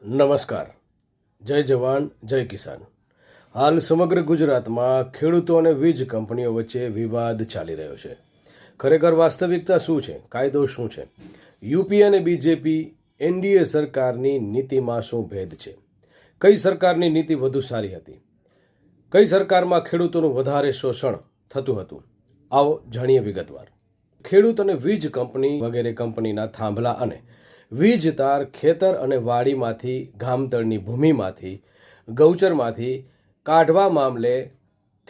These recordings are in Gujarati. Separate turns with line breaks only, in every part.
નમસ્કાર. જય જવાન જય કિસાન. હાલ સમગ્ર ગુજરાતમાં ખેડૂતો અને વીજ કંપનીઓ વચ્ચે વિવાદ ચાલી રહ્યો છે. ખરેખર વાસ્તવિકતા શું છે? કાયદો શું છે? યુપી અને બીજેપી એનડીએ સરકારની નીતિમાં શું ભેદ છે? કઈ સરકારની નીતિ વધુ સારી હતી? કઈ સરકારમાં ખેડૂતોનું વધારે શોષણ થતું હતું? આવો જાણીએ વિગતવાર. ખેડૂત અને વીજ કંપની વગેરે કંપનીના થાંભલા અને વીજ તાર ખેતર અને વાડીમાંથી, ગામતળની ભૂમિમાંથી, ગૌચરમાંથી કાઢવા મામલે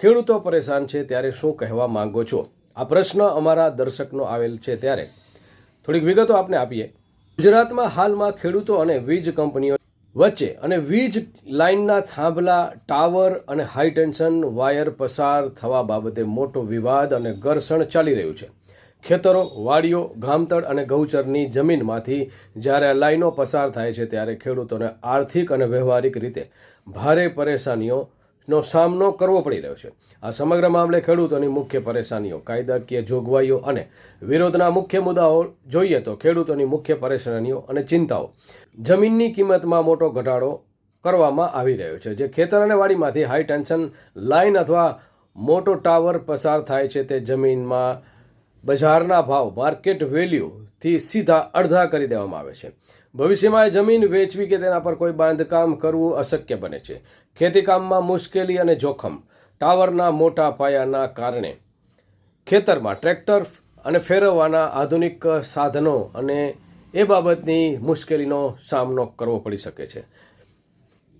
ખેડૂતો પરેશાન છે, ત્યારે શું કહેવા માંગો છો? આ પ્રશ્ન અમારા દર્શકનો આવેલ છે, ત્યારે થોડીક વિગતો આપને આપીએ. ગુજરાતમાં હાલમાં ખેડૂતો અને વીજ કંપનીઓ વચ્ચે અને વીજ લાઇનના થાંભલા, ટાવર અને હાઈ ટેન્શન વાયર પસાર થવા બાબતે મોટો વિવાદ અને ઘર્ષણ ચાલી રહ્યું છે. ખેતરો, વાડીઓ, ગામતળ અને ગૌચરની જમીનમાંથી જ્યારે આ લાઈનો પસાર થાય છે, ત્યારે ખેડૂતોને આર્થિક અને વ્યવહારિક રીતે ભારે પરેશાનીઓનો સામનો કરવો પડી રહ્યો છે. આ સમગ્ર મામલે ખેડૂતોની મુખ્ય પરેશાનીઓ, કાયદાકીય જોગવાઈઓ અને વિરોધના મુખ્ય મુદ્દાઓ જોઈએ તો ખેડૂતોની મુખ્ય પરેશાનીઓ અને ચિંતાઓ. જમીનની કિંમતમાં મોટો ઘટાડો કરવામાં આવી રહ્યો છે. જે ખેતર અને વાડીમાંથી હાઈ ટેન્શન લાઇન અથવા મોટો ટાવર પસાર થાય છે, તે જમીનમાં બજારના ભાવ, માર્કેટ વેલ્યુથી સીધા અડધા કરી દેવામાં આવે છે. ભવિષ્યમાં જમીન વેચવી કે તેના પર કોઈ બાંધકામ કરવું અશક્ય બને છે. ખેતીકામમાં મુશ્કેલી અને જોખમ. ટાવરના મોટા પાયાના કારણે ખેતરમાં ટ્રેક્ટર અને ફેરવવાના આધુનિક સાધનો અને એ બાબતની મુશ્કેલીનો સામનો કરવો પડી શકે છે.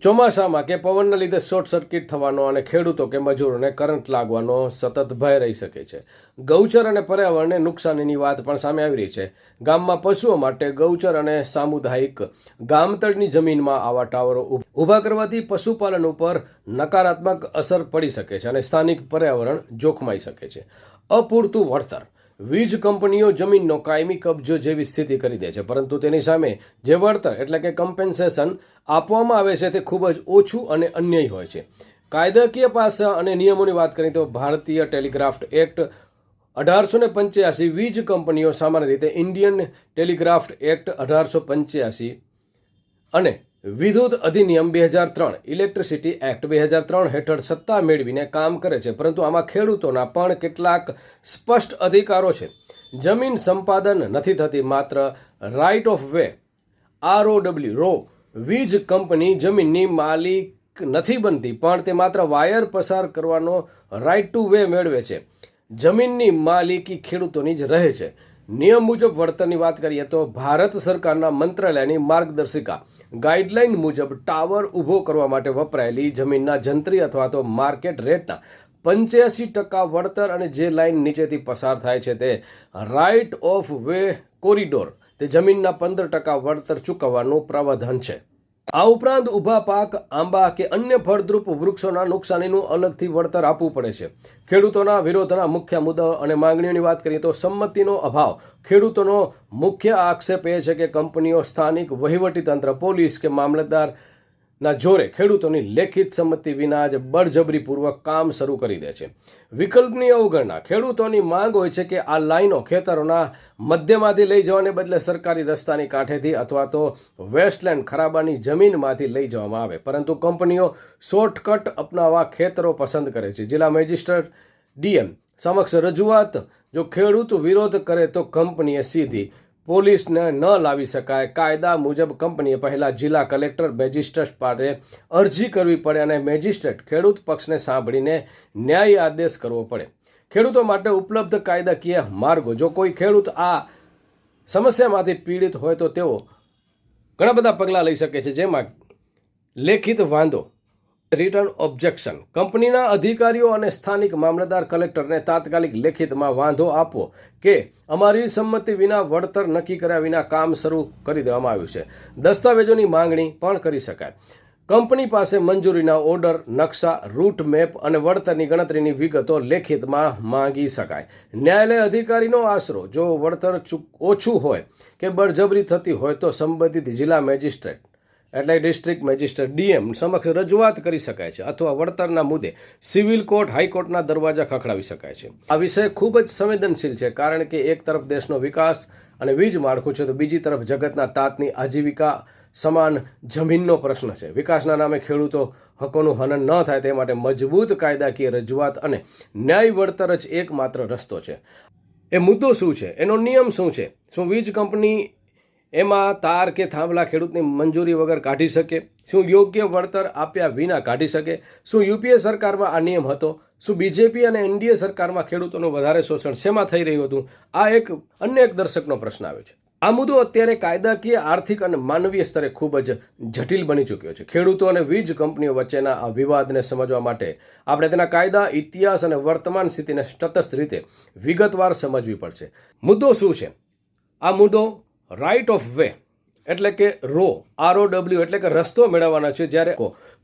ચોમાસામાં કે પવનના લીધે શોર્ટ સર્કિટ થવાનો અને ખેડૂતો કે મજૂરોને કરંટ લાગવાનો સતત ભય રહી શકે છે. ગૌચર અને પર્યાવરણને નુકસાનીની વાત પણ સામે આવી રહી છે. ગામમાં પશુઓ માટે ગૌચર અને સામુદાયિક ગામતળની જમીનમાં આવા ટાવરો ઊભા કરવાથી પશુપાલન ઉપર નકારાત્મક અસર પડી શકે છે અને સ્થાનિક પર્યાવરણ જોખમાઈ શકે છે. અપૂરતું વળતર. વીજ કંપનીઓ જમીનનો કાયમી કબજો જેવી સ્થિતિ કરી દે છે, પરંતુ તેની સામે જે વળતર એટલે કે કમ્પેન્સેશન આપવામાં આવે છે, તે ખૂબ જ ઓછું અને અન્યાયી હોય છે. કાયદાકીય પાસા અને નિયમોની વાત કરીએ તો ભારતીય ટેલિગ્રાફ એક્ટ 1885, વીજ કંપનીઓ સામાન્ય રીતે ઇન્ડિયન ટેલિગ્રાફ એક્ટ 1885 અને વિદ્યુત અધિનિયમ 2003, ઇલેક્ટ્રિસિટી એક્ટ 2003 હેઠળ સત્તા મેળવીને કામ કરે છે, પરંતુ આમાં ખેડૂતોના પણ કેટલાક સ્પષ્ટ અધિકારો છે. જમીન સંપાદન નથી થતી, માત્ર રાઇટ ઓફ વે ROW. વીજ કંપની જમીનની માલિક નથી બનતી, પણ તે માત્ર વાયર પસાર કરવાનો રાઇટ ટુ વે મેળવે છે. જમીનની માલિકી ખેડૂતોની જ રહે છે. નિયમ મુજબ વળતરની વાત કરીએ તો ભારત સરકારના મંત્રાલયની માર્ગદર્શિકા ગાઈડલાઇન મુજબ ટાવર ઊભો કરવા માટે વપરાયેલી જમીનના જંત્રી અથવા તો માર્કેટ રેટના 85% વળતર અને જે લાઇન નીચેથી પસાર થાય છે તે રાઇટ ઓફ વે કોરિડોર, તે જમીનના 15% વળતર ચૂકવવાનું પ્રાવધાન છે. આ ઉપરાંત ઊભા પાક, આંબા કે અન્ય ફળદ્રુપ વૃક્ષોના નુકસાનીનું અલગથી વળતર આપવું પડે છે. ખેડૂતોના વિરોધના મુખ્ય મુદ્દાઓ અને માંગણીઓની વાત કરીએ તો સંમતિનો અભાવ. ખેડૂતોનો મુખ્ય આક્ષેપ એ છે કે કંપનીઓ સ્થાનિક વહીવટીતંત્ર, પોલીસ કે મામલતદારના જોરે ખેડૂતોની લેખિત સંમતિ વિના જ બળજબરીપૂર્વક કામ શરૂ કરી દે છે. વિકલ્પની અવગણના. ખેડૂતોની માંગ હોય છે કે આ લાઈનો ખેતરોના મધ્યમાંથી લઈ જવાને બદલે સરકારી રસ્તાની કાંઠેથી અથવા તો વેસ્ટલેન્ડ ખરાબાની જમીનમાંથી લઈ જવામાં આવે, પરંતુ કંપનીઓ શોર્ટકટ અપનાવવા ખેતરો પસંદ કરે છે. જિલ્લા મેજિસ્ટ્રેટ DM સમક્ષ રજૂઆત. જો ખેડૂત વિરોધ કરે તો કંપનીએ સીધી પોલીસને ન લાવી શકાય. કાયદા મુજબ કંપનીએ પહેલાં જિલ્લા કલેક્ટર, મેજિસ્ટ્રેટ પાસે અરજી કરવી પડે અને મેજિસ્ટ્રેટ ખેડૂત પક્ષને સાંભળીને ન્યાય આદેશ કરવો પડે. ખેડૂતો માટે ઉપલબ્ધ કાયદાકીય માર્ગો. જો કોઈ ખેડૂત આ સમસ્યામાંથી પીડિત હોય તો તેઓ ઘણા બધા પગલાં લઈ શકે છે, જેમાં લેખિત વાંધો, રિટર્ન ઓબ્જેક્શન. કંપનીના અધિકારીઓ અને સ્થાનિક મામલતદાર, કલેક્ટરને તાત્કાલિક લેખિતમાં વાંધો આપવો કે અમારી સંમતિ વિના વળતર નક્કી કર્યા વિના કામ શરૂ કરી દેવામાં આવ્યું છે. દસ્તાવેજોની માંગણી પણ કરી શકાય. કંપની પાસે મંજૂરીના ઓર્ડર, નકશા, રૂટ મેપ અને વળતરની ગણતરીની વિગતો લેખિતમાં માંગી શકાય. ન્યાયાલય અધિકારીનો આશરો. જો વળતર ઓછું હોય કે બળજબરી થતી હોય તો સંબંધિત જિલ્લા મેજિસ્ટ્રેટ એટલે ડિસ્ટ્રિક્ટ મેજિસ્ટ્રેટ DM સમક્ષ રજૂઆત કરી શકાય છે, અથવા વળતરના મુદ્દે સિવિલ કોર્ટ, હાઈકોર્ટના દરવાજા ખખડાવી શકાય છે. આ વિષય ખૂબ જ સંવેદનશીલ છે, કારણ કે એક તરફ દેશનો વિકાસ અને વીજ માળખું છે, તો બીજી તરફ જગતના તાતની આજીવિકા સમાન જમીનનો પ્રશ્ન છે. વિકાસના નામે ખેડૂતો હકોનું હનન ન થાય તે માટે મજબૂત કાયદાકીય રજૂઆત અને ન્યાય વળતર જ એકમાત્ર રસ્તો છે. એ મુદ્દો શું છે, એનો નિયમ શું છે? શું વીજ કંપની એમાં તાર કે થાંભલા ખેડૂતની મંજૂરી વગર કાઢી શકે? શું યોગ્ય વળતર આપ્યા વિના કાઢી શકે? શું યુપીએ સરકારમાં આ નિયમ હતો? શું બીજેપી અને એનડીએ સરકારમાં ખેડૂતોનું વધારે શોષણ શેમાં થઈ રહ્યું હતું? આ અન્ય એક દર્શકનો પ્રશ્ન આવે છે. આ મુદ્દો અત્યારે કાયદાકીય, આર્થિક અને માનવીય સ્તરે ખૂબ જ જટિલ બની ચૂક્યો છે. ખેડૂતો અને વીજ કંપનીઓ વચ્ચેના આ વિવાદને સમજવા માટે આપણે તેના કાયદા, ઇતિહાસ અને વર્તમાન સ્થિતિને તટસ્થ રીતે વિગતવાર સમજવી પડશે. મુદ્દો શું છે? આ મુદ્દો રાઇટ ઓફ વે એટલે કે ROW એટલે કે રસ્તો મેળવવાનો છે. જ્યારે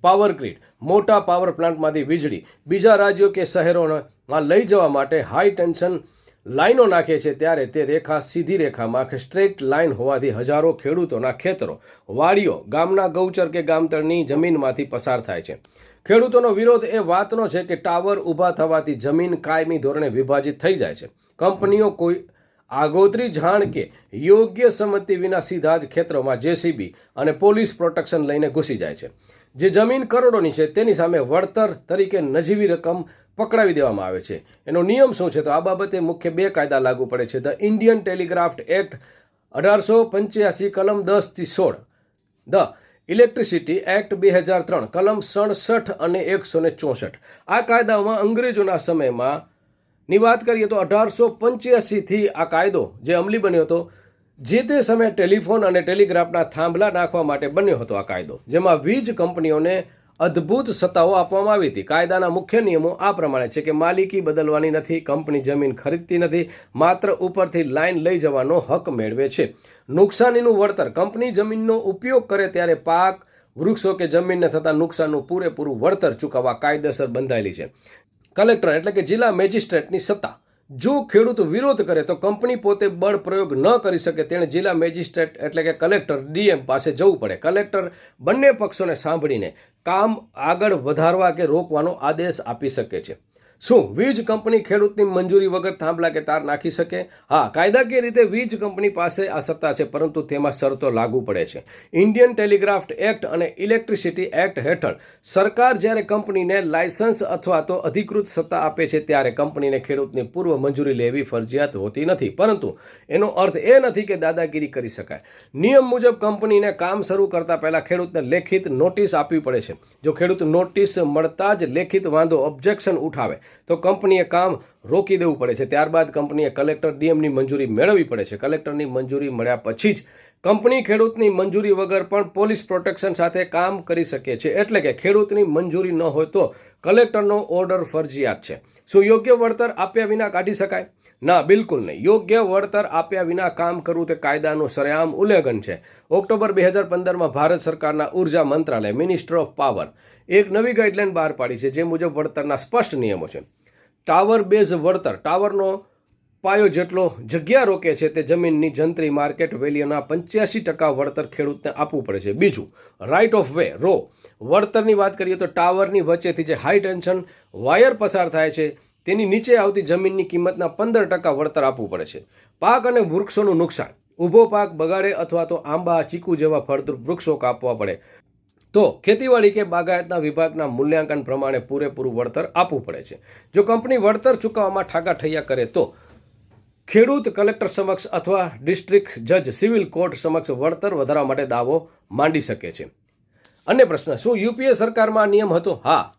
પાવર ગ્રીડ મોટા પાવર પ્લાન્ટમાંથી વીજળી બીજા રાજ્યો કે શહેરોમાં લઈ જવા માટે હાઈ ટેન્શન લાઈનો નાખે છે, ત્યારે તે રેખા સીધી રેખામાં કે સ્ટ્રેટ લાઇન હોવાથી હજારો ખેડૂતોના ખેતરો, વાડીઓ, ગામના ગૌચર કે ગામતળની જમીનમાંથી પસાર થાય છે. ખેડૂતોનો વિરોધ એ વાતનો છે કે ટાવર ઊભા થવાથી જમીન કાયમી ધોરણે વિભાજિત થઈ જાય છે. કંપનીઓ કોઈ આગોતરી જાણ કે યોગ્ય સંમતિ વિના સીધા જ ખેતરોમાં JCB અને પોલીસ પ્રોટેક્શન લઈને ઘૂસી જાય છે. જે જમીન કરોડોની છે તેની સામે વળતર તરીકે નજીવી રકમ પકડાવી દેવામાં આવે છે. એનો નિયમ શું છે? તો આ બાબતે મુખ્ય 2 કાયદા લાગુ પડે છે. ધ ઇન્ડિયન ટેલિગ્રાફ એક્ટ 1885 કલમ 10 થી 16, ધ ઇલેક્ટ્રિસિટી એક્ટ 2003 કલમ 67 અને 164. આ કાયદાઓમાં અંગ્રેજોના સમયમાં ની વાત કરીએ તો 1885થી આ કાયદો જે અમલી બન્યો હતો, જે તે સમયે ટેલિફોન અને ટેલિગ્રાફના થાંભલા નાખવા માટે બન્યો હતો આ કાયદો, જેમાં વીજ કંપનીઓને અદ્ભુત સત્તાઓ આપવામાં આવી હતી. કાયદાના મુખ્ય નિયમો આ પ્રમાણે છે કે માલિકી બદલવાની નથી, કંપની જમીન ખરીદતી નથી, માત્ર ઉપરથી લાઈન લઈ જવાનો હક મેળવે છે. નુકસાનીનું વળતર કંપની જમીનનો ઉપયોગ કરે ત્યારે પાક, વૃક્ષો કે જમીનને થતા નુકસાનનું પૂરેપૂરું વળતર ચૂકવવા કાયદેસર બંધાયેલી છે. કલેક્ટર એટલે કે જિલ્લા મેજિસ્ટ્રેટની સત્તા. જો ખેડૂત વિરોધ કરે તો કંપની પોતે બળ પ્રયોગ ન કરી શકે, તેણે જિલ્લા મેજિસ્ટ્રેટ એટલે કે કલેક્ટર DM પાસે જવું પડે. કલેક્ટર બંને પક્ષોને સાંભળીને કામ આગળ વધારવા કે રોકવાનો આદેશ આપી શકે છે. શું વીજ કંપની ખેડૂતની મંજૂરી વગર થાંભલા કે તાર નાખી શકે? હા, કાયદાકીય રીતે વીજ કંપની પાસે આ સત્તા છે, પરંતુ તેમાં શરતો લાગુ પડે છે. ઇન્ડિયન ટેલિગ્રાફ એક્ટ અને ઇલેક્ટ્રિસિટી એક્ટ હેઠળ સરકાર જ્યારે કંપનીને લાયસન્સ અથવા તો અધિકૃત સત્તા આપે છે, ત્યારે કંપનીને ખેડૂતની પૂર્વ મંજૂરી લેવી ફરજિયાત હોતી નથી. પરંતુ એનો અર્થ એ નથી કે દાદાગીરી કરી શકાય. નિયમ મુજબ કંપનીને કામ શરૂ કરતા પહેલા ખેડૂતને લેખિત નોટિસ આપવી પડે છે. જો ખેડૂત નોટિસ મળતા જ લેખિત વાંધો ઓબ્જેક્શન ઉઠાવે તો કંપનીએ કામ રોકી દેવું પડે છે. ત્યારબાદ કંપનીએ કલેક્ટર DMની મંજૂરી મેળવવી પડે છે. કલેક્ટરની મંજૂરી મળ્યા પછી જ કંપની ખેડૂતની મંજૂરી વગર પણ પોલીસ પ્રોટેક્શન સાથે કામ કરી શકે છે. એટલે કે ખેડૂતની મંજૂરી ન હોય તો કલેક્ટરનો ઓર્ડર ફરજિયાત છે. શું યોગ્ય વળતર આપ્યા વિના કાઢી શકાય? ના, બિલકુલ નહીં. યોગ્ય વળતર આપ્યા વિના કામ કરવું તે કાયદાનું સરેઆમ ઉલ્લંઘન છે. ઓક્ટોબર 2015માં ભારત સરકારના ઉર્જા મંત્રાલય મિનિસ્ટર ઓફ પાવર એક નવી ગાઈડલાઈન બહાર પાડી છે, જે મુજબ વળતરના સ્પષ્ટ નિયમો છે. ટાવર બેઝ વળતર ટાવરનો પાયો જેટલો જગ્યા રોકે છે તે જમીનની જંત્રી માર્કેટ વેલ્યુના 85% વળતર ખેડૂતને આપવું પડે છે. બીજું, રાઇટ ઓફ વે વળતરની વાત કરીએ તો ટાવરની વચ્ચેથી જે હાઈ ટેન્શન વાયર પસાર થાય છે તેની નીચે આવતી જમીનની કિંમતના 15% વળતર આપવું પડે છે. પાક અને વૃક્ષોનું નુકસાન, ઊભો પાક બગાડે અથવા તો આંબા, ચીકુ જેવા ફળદ્રુપ વૃક્ષો કાપવા પડે તો ખેતીવાડી કે બાગાયતના વિભાગના મૂલ્યાંકન પ્રમાણે પૂરેપૂરું વળતર આપવું પડે છે. જો કંપની વળતર ચૂકવવામાં ઠાગાઠૈયા કરે તો ખેડૂત કલેક્ટર સમક્ષ અથવા ડિસ્ટ્રિક્ટ જજ સિવિલ કોર્ટ સમક્ષ વળતર વધારવા માટે દાવો માંડી શકે છે. અન્ય પ્રશ્ન, શું યુપીએ સરકારમાં નિયમ હતો? હા,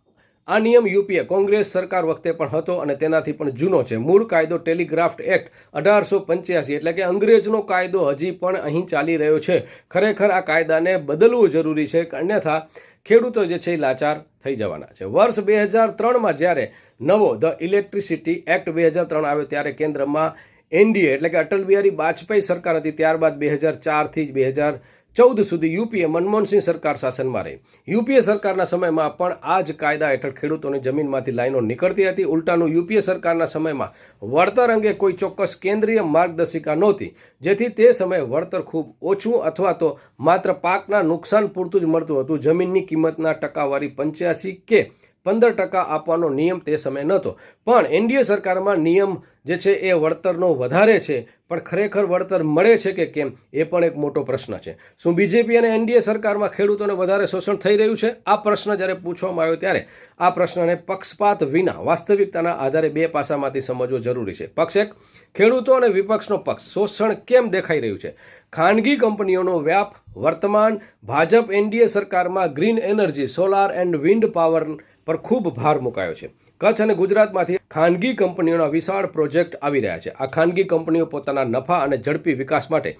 આ નિયમ યુપીએ કોંગ્રેસ સરકાર વખતે પણ હતો અને તેનાથી પણ જૂનો છે. મૂળ કાયદો ટેલિગ્રાફ એક્ટ 1885 એટલે કે અંગ્રેજનો કાયદો હજી પણ અહીં ચાલી રહ્યો છે. ખરેખર આ કાયદાને બદલવું જરૂરી છે, અન્યથા ખેડૂતો જે છે એ લાચાર થઈ જવાના છે. વર્ષ 2003માં જ્યારે નવો ધ ઇલેક્ટ્રિસિટી એક્ટ 2003 આવ્યો ત્યારે કેન્દ્રમાં NDA એટલે કે અટલ બિહારી વાજપેયી સરકાર હતી. ત્યારબાદ 2004થી 2014 સુધી યુપીએ મનમોહનસિંહ સરકાર શાસનમાં રહી. યુપીએ સરકારના સમયમાં પણ આ જ કાયદા હેઠળ ખેડૂતોની જમીનમાંથી લાઈનો નીકળતી હતી. ઉલટાનું યુપીએ સરકારના સમયમાં વળતર અંગે કોઈ ચોક્કસ કેન્દ્રીય માર્ગદર્શિકા નહોતી, જેથી તે સમયે વળતર ખૂબ ઓછું અથવા તો માત્ર પાકના નુકસાન પૂરતું જ મળતું હતું. જમીનની કિંમતના ટકાવારી 85 કે 15% આપવાનો નિયમ તે સમયે નહોતો. પણ NDA સરકારમાં નિયમ જે છે એ વળતરનો વધારે છે, પણ ખરેખર વળતર મળે છે કે કેમ એ પણ એક મોટો પ્રશ્ન છે. શું બીજેપી અને એનડીએ સરકારમાં ખેડૂતોને વધારે શોષણ થઈ રહ્યું છે? આ પ્રશ્ન જ્યારે પૂછવામાં આવ્યો ત્યારે આ પ્રશ્નને પક્ષપાત વિના વાસ્તવિકતાના આધારે બે પાસામાંથી સમજવો જરૂરી છે. પક્ષ એક, ખેડૂતો અને વિપક્ષનો પક્ષ. શોષણ કેમ દેખાઈ રહ્યું છે? ખાનગી કંપનીઓનો વ્યાપ. વર્તમાન ભાજપ એનડીએ સરકારમાં green energy, solar and wind power પર ખૂબ ભાર મુકાયો છે. કચ્છ અને ગુજરાતમાંથી ખાનગી કંપનીઓના વિશાળ પ્રોજેક્ટ આવી રહ્યા છે. આ ખાનગી કંપનીઓ પોતાના નફા અને ઝડપી વિકાસ માટે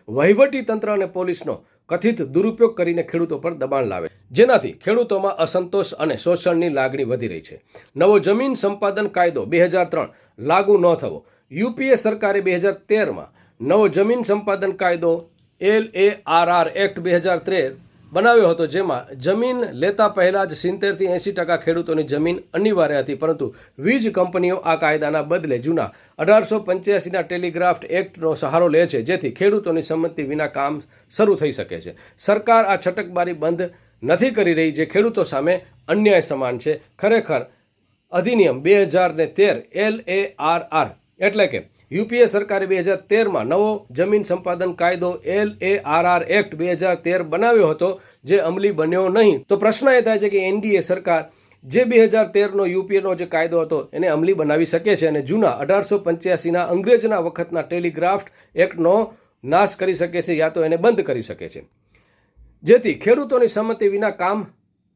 વહીવટી તંત્ર અને પોલીસનો કથિત દુરુપયોગ કરીને ખેડૂતો પર દબાણ લાવે, જેનાથી ખેડૂતોમાં અસંતોષ અને શોષણની લાગણી વધી રહી છે. નવો જમીન સંપાદન કાયદો 2003 લાગુ ન થવો. યુપીએ સરકારે 2013માં નવો જમીન સંપાદન કાયદો LARR એક્ટ 2013 બનાવ્યો હતો, જેમાં જમીન લેતા પહેલા જ 70થી 80% ખેડૂતોની જમીન અનિવાર્ય હતી. પરંતુ વીજ કંપનીઓ આ કાયદાના બદલે જૂના 1885ના ટેલિગ્રાફ એક્ટનો સહારો લે છે, જેથી ખેડૂતોની સંમતિ વિના કામ શરૂ થઈ શકે છે. સરકાર આ છટકબારી બંધ નથી કરી રહી, જે ખેડૂતો સામે અન્યાય સમાન છે. ખરેખર અધિનિયમ 2013 LARR એટલે કે યુપીએ સરકારે 2013માં નવો જમીન સંપાદન કાયદો LARR એક્ટ 2013 બનાવ્યો હતો, જે અમલી બન્યો નહીં. તો પ્રશ્ન એ થાય છે કે એનડીએ સરકાર જે 2013નો યુપીએનો જે કાયદો હતો એને અમલી બનાવી શકે છે અને જૂના 1885ના અંગ્રેજના વખતના ટેલિગ્રાફ એક્ટનો નાશ કરી શકે છે, યા તો એને બંધ કરી શકે છે, જેથી ખેડૂતોની સંમતિ વિના કામ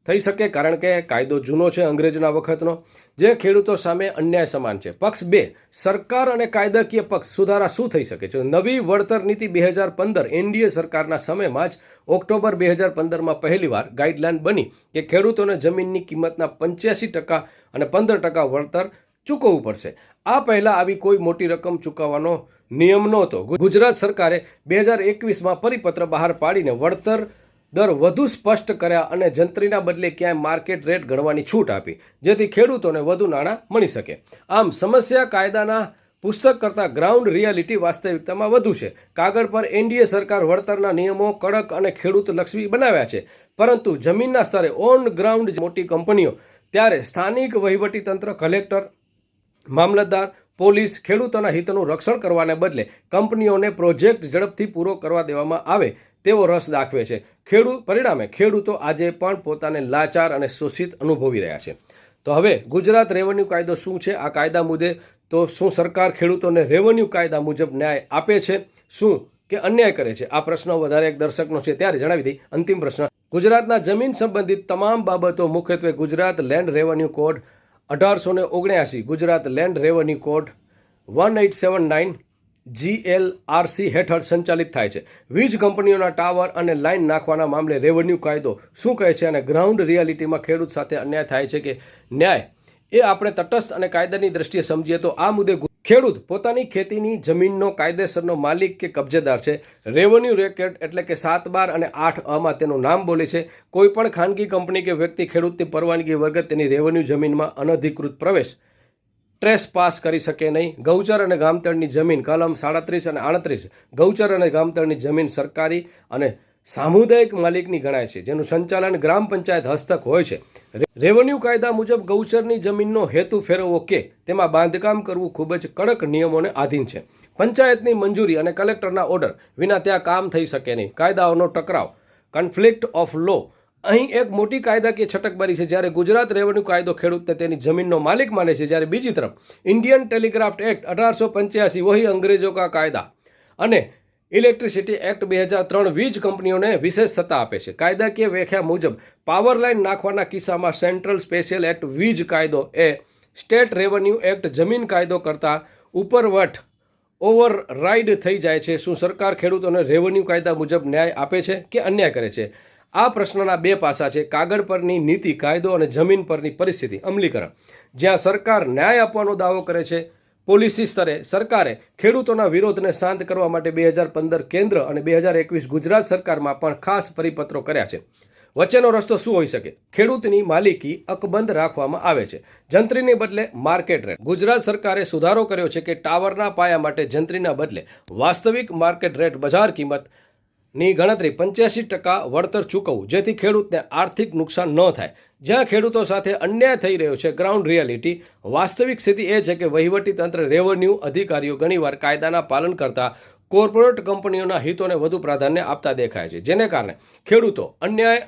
થઈ શકે. કારણ કે કાયદો જૂનો છે, અંગ્રેજના વખતનો, જે ખેડૂતો સામે અન્યાય સમાન છે. પક્ષ બે, સરકાર અને કાયદાકીય પક્ષ. સુધારા શું થઈ શકે છે? નવી વળતર નીતિ 2015 એનડીએ સરકારના સમયમાં જ ઓક્ટોબર 2015માં પહેલીવાર ગાઈડલાઈન બની કે ખેડૂતોને જમીનની કિંમતના 85% અને 15% વળતર ચૂકવવું પડશે. આ પહેલાં આવી કોઈ મોટી રકમ ચૂકવવાનો નિયમ નહોતો. ગુજરાત સરકારે 2021માં પરિપત્ર બહાર પાડીને વળતર દર વધુ સ્પષ્ટ કર્યા અને જંત્રીના બદલે ક્યાંય માર્કેટ રેટ ગણવાની છૂટ આપી, જેથી ખેડૂતોને વધુ નાણાં મળી શકે. આમ સમસ્યા કાયદાના પુસ્તક કરતાં ગ્રાઉન્ડ રિયાલિટી વાસ્તવિકતામાં વધુ છે. કાગળ પર એનડીએ સરકાર વળતરના નિયમો કડક અને ખેડૂતલક્ષી બનાવ્યા છે, પરંતુ જમીનના સ્તરે ઓન ગ્રાઉન્ડ મોટી કંપનીઓ, ત્યારે સ્થાનિક વહીવટીતંત્ર, કલેક્ટર, મામલતદાર, પોલીસ ખેડૂતોના હિતોનું રક્ષણ કરવાને બદલે કંપનીઓને પ્રોજેક્ટ ઝડપથી પૂરો કરવા દેવામાં આવે તેવો રસ દાખવે છે. પરિણામે ખેડૂતો આજે પણ પોતાને લાચાર અને શોષિત અનુભવી રહ્યા છે. તો હવે ગુજરાત રેવન્યુ કાયદો શું છે? આ કાયદા મુદ્દે તો શું સરકાર ખેડૂતોને રેવન્યુ કાયદા મુજબ ન્યાય આપે છે, શું કે અન્યાય કરે છે? આ પ્રશ્ન વધારે એક દર્શકનો છે, ત્યારે જણાવી દઈ અંતિમ પ્રશ્ન. ગુજરાતના જમીન સંબંધિત તમામ બાબતો મુખ્યત્વે Gujarat land revenue code 1879, Gujarat land revenue code 1879 GLRC હેઠળ સંચાલિત થાય છે. વીજ કંપનીઓના ટાવર અને લાઇન નાખવાના મામલે રેવન્યુ કાયદો શું કહે છે અને ગ્રાઉન્ડ રિયાલિટીમાં ખેડૂત સાથે અન્યાય થાય છે કે ન્યાય, એ આપણે તટસ્થ અને કાયદાની દ્રષ્ટિએ સમજીએ તો આ મુદ્દે ખેડૂત પોતાની ખેતીની જમીનનો કાયદેસરનો માલિક કે કબજેદાર છે. રેવન્યુ રેકેટ એટલે કે 7(12) અને 8(a)માં તેનું નામ બોલે છે. કોઈ પણ ખાનગી કંપની કે વ્યક્તિ ખેડૂતની પરવાનગી વગર તેની રેવન્યુ જમીનમાં અનધિકૃત પ્રવેશ ટ્રેસ પાસ કરી શકે નહીં. ગૌચર અને ગામતળની જમીન કલમ 37 અને 38. ગૌચર અને ગામતળની જમીન સરકારી અને સામુદાયિક માલિકની ગણાય છે, જેનું સંચાલન ગ્રામ પંચાયત હસ્તક હોય છે. રેવન્યુ કાયદા મુજબ ગૌચરની જમીનનો હેતુ ફેરવવો કે તેમાં બાંધકામ કરવું ખૂબ જ કડક નિયમોને આધીન છે. પંચાયતની મંજૂરી અને કલેક્ટરના ઓર્ડર વિના ત્યાં કામ થઈ શકે નહીં. કાયદાઓનો ટકરાવ, કન્ફ્લિક્ટ ઓફ લો. અહીં એક મોટી કાયદાકીય છટકબારી છે. જ્યારે ગુજરાત રેવન્યુ કાયદો ખેડૂતને તેની જમીનનો માલિક માને છે, જ્યારે બીજી તરફ ઇન્ડિયન ટેલિગ્રાફ એક્ટ 1885 વહી અંગ્રેજો કા કાયદા અને ઇલેક્ટ્રિસિટી એક્ટ 2003 વીજ કંપનીઓને વિશેષ સત્તા આપે છે. કાયદાકીય વ્યાખ્યા મુજબ પાવર લાઇન નાખવાના કિસ્સામાં સેન્ટ્રલ સ્પેશિયલ એક્ટ વીજ કાયદો એ સ્ટેટ રેવન્યુ એક્ટ જમીન કાયદો કરતાં ઉપરવટ ઓવરરાઇડ થઈ જાય છે. શું સરકાર ખેડૂતોને રેવન્યુ કાયદા મુજબ ન્યાય આપે છે કે અન્યાય કરે છે? આ પ્રશ્નના બે પાસા છે. કાગળ પરની નીતિ કાયદો અને જમીન પરની પરિસ્થિતિ અમલીકરણ. જ્યાં સરકાર ન્યાય આપવાનો દાવો કરે છે, પોલિસી સ્તરે સરકારે ખેડૂતોના વિરોધને શાંત કરવા માટે 2015 કેન્દ્ર અને 2021 ગુજરાત સરકારમાં પણ ખાસ પરિપત્રો કર્યા છે. વચ્ચેનો રસ્તો શું હોઈ શકે? ખેડૂતની માલિકી અકબંધ રાખવામાં આવે છે, જંત્રીને બદલે માર્કેટ રેટ. ગુજરાત સરકારે સુધારો કર્યો છે કે ટાવરના પાયા માટે જંત્રીના બદલે વાસ્તવિક માર્કેટ રેટ બજાર કિંમત ની ગણતરી 85% વળતર ચૂકવવું, જેથી ખેડૂતને આર્થિક નુકસાન ન થાય. જ્યાં ખેડૂતો સાથે અન્યાય થઈ રહ્યો છે. ગ્રાઉન્ડ રિયાલિટી વાસ્તવિક સ્થિતિ એ છે કે વહીવટી તંત્ર, રેવન્યુ અધિકારીઓ ઘણીવાર કાયદાના પાલન કરતા કોર્પોરેટ કંપનીઓના હિતોને વધુ પ્રાધાન્ય આપતા દેખાય છે, જેને કારણે ખેડૂતો અન્યાય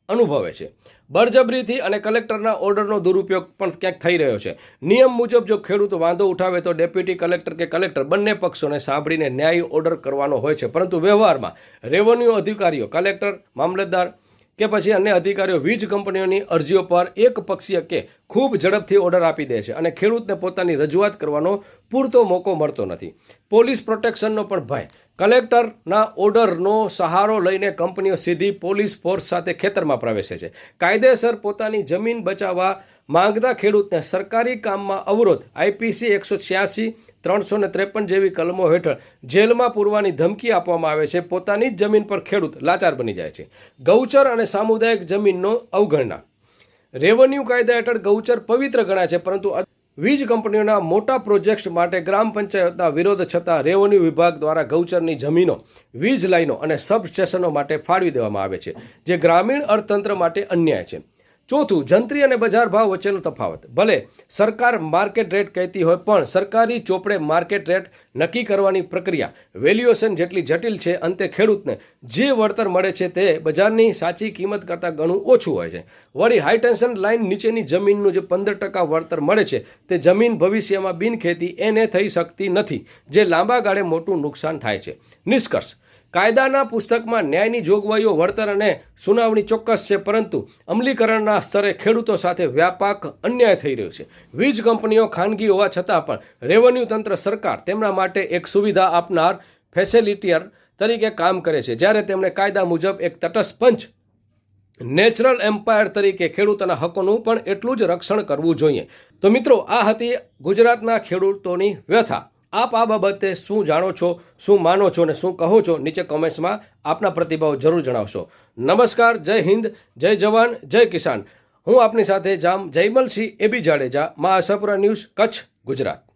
અનુભવે છે. બળજબરીથી અને કલેક્ટરના ઓર્ડરનો દુરુપયોગ પણ ક્યાંક થઈ રહ્યો છે. નિયમ મુજબ જો ખેડૂત વાંધો ઉઠાવે તો ડેપ્યુટી કલેક્ટર કે કલેક્ટર બંને પક્ષોને સાંભળીને ન્યાયી ઓર્ડર કરવાનો હોય છે, પરંતુ વ્યવહારમાં રેવન્યુ અધિકારીઓ, કલેક્ટર, મામલતદાર કે પછી અન્ય અધિકારીઓ વીજ કંપનીઓની અરજીઓ પર એક પક્ષીય કે ખૂબ ઝડપથી ઓર્ડર આપી દે છે અને ખેડૂતને પોતાની રજૂઆત કરવાનો પૂરતો મોકો મળતો નથી. પોલીસ પ્રોટેક્શનનો પણ ભય. કલેક્ટરના ઓર્ડરનો સહારો લઈને કંપનીઓ સીધી પોલીસ ફોર્સ સાથે ખેતરમાં પ્રવેશે છે. કાયદેસર પોતાની જમીન બચાવવા માંગતા ખેડૂતને સરકારી કામમાં અવરોધ, IPC 186, 353 જેવી કલમો હેઠળ જેલમાં પૂરવાની ધમકી આપવામાં આવે છે. પોતાની જ જમીન પર ખેડૂત લાચાર બની જાય છે. ગૌચર અને સામુદાયિક જમીનનો અવગણના. રેવન્યુ કાયદા હેઠળ ગૌચર પવિત્ર ગણાય છે, પરંતુ વીજ કંપનીઓના મોટા પ્રોજેક્ટ માટે ગ્રામ પંચાયતના વિરોધ છતાં રેવન્યુ વિભાગ દ્વારા ગૌચરની જમીનો, વીજ લાઈનો અને સબસ્ટેશનો માટે ફાળવી દેવામાં આવે છે, જે ગ્રામીણ અર્થતંત્ર માટે અન્યાય છે. ચોથું, જંત્રી અને બજાર ભાવ વચ્ચેનો તફાવત. ભલે સરકાર માર્કેટ રેટ કહેતી હોય, પણ સરકારી ચોપડે માર્કેટ રેટ નક્કી કરવાની પ્રક્રિયા વેલ્યુએશન જેટલી જટિલ છે. અંતે ખેડૂતને જે વળતર મળે છે તે બજારની સાચી કિંમત કરતાં ઘણું ઓછું હોય છે. વળી હાઈટેન્શન લાઇન નીચેની જમીનનું જે 15% વળતર મળે છે તે જમીન ભવિષ્યમાં બિનખેતી એને થઈ શકતી નથી, જે લાંબા ગાળે મોટું નુકસાન થાય છે. નિષ્કર્ષ: કાયદાના પુસ્તકમાં ન્યાયની જોગવાઈઓ, વળતર અને સુનાવણી ચોક્કસ છે, પરંતુ અમલીકરણના સ્તરે ખેડૂતો સાથે વ્યાપક અન્યાય થઈ રહ્યો છે. વીજ કંપનીઓ ખાનગી હોવા છતાં પણ રેવન્યુ તંત્ર, સરકાર તેમના માટે એક સુવિધા આપનાર ફેસિલિટીયર તરીકે કામ કરે છે, જ્યારે તેમણે કાયદા મુજબ એક તટસ્થ પંચ, નેચરલ એમ્પાયર તરીકે ખેડૂતોના હકોનું પણ એટલું જ રક્ષણ કરવું જોઈએ. તો મિત્રો, આ હતી ગુજરાતના ખેડૂતોની વ્યથા. આપ આ બાબતે શું જાણો છો, શું માનો છો અને શું કહો છો? નીચે કોમેન્ટ્સમાં આપના પ્રતિભાવ જરૂર જણાવશો. નમસ્કાર, જય હિન્દ, જય જવાન, જય કિસાન. હું આપની સાથે જયમલસિંહ એબી જાડેજા, મા આશાપુરા ન્યૂઝ, કચ્છ, ગુજરાત.